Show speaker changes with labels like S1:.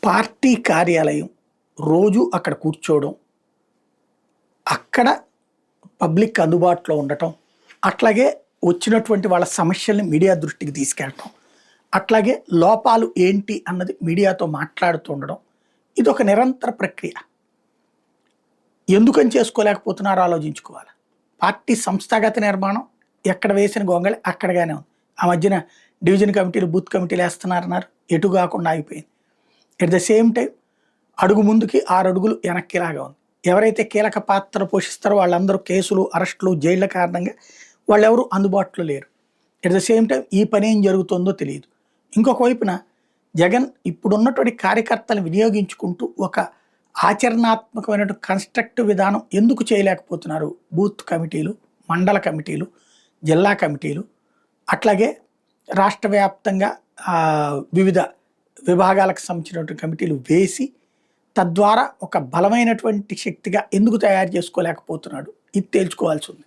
S1: Party కార్యాలయం రోజు అక్కడ కూర్చోవడం, అక్కడ పబ్లిక్ అందుబాటులో ఉండటం, అట్లాగే వచ్చినటువంటి వాళ్ళ సమస్యల్ని మీడియా దృష్టికి తీసుకెళ్ళటం, అట్లాగే లోపాలు ఏంటి అన్నది మీడియాతో మాట్లాడుతూ ఉండడం, ఇదొక నిరంతర ప్రక్రియ. ఎందుకని చేసుకోలేకపోతున్నారో ఆలోచించుకోవాలి. పార్టీ సంస్థాగత నిర్మాణం ఎక్కడ వేసిన గొంగళి అక్కడగానే ఉంది. ఆ మధ్యన డివిజన్ కమిటీలు, బూత్ కమిటీలు వేస్తున్నారన్నారు, ఎటు కాకుండా ఆగిపోయింది. ఎట్ ద సేమ్ టైం అడుగు ముందుకి 6 అడుగులు వెనక్కిలాగా ఉంది. ఎవరైతే కీలక పాత్ర పోషిస్తారో వాళ్ళందరూ కేసులు, అరెస్టులు, జైళ్ల కారణంగా వాళ్ళెవరూ అందుబాటులో లేరు. ఎట్ ద సేమ్ టైం ఈ పని ఏం జరుగుతుందో తెలియదు. ఇంకొక వైపున జగన్ ఇప్పుడున్నటువంటి కార్యకర్తలను వినియోగించుకుంటూ ఒక ఆచరణాత్మకమైనటువంటి కన్స్ట్రక్టివ్ విధానం ఎందుకు చేయలేకపోతున్నారు? బూత్ కమిటీలు, మండల కమిటీలు, జిల్లా కమిటీలు, అట్లాగే రాష్ట్ర వ్యాప్తంగా వివిధ విభాగాలకు సంబంధించినటువంటి కమిటీలు వేసి తద్వారా ఒక బలమైనటువంటి శక్తిగా ఎందుకు తయారు చేసుకోలేకపోతున్నాడు? ఇది తేల్చుకోవాల్సి ఉంది.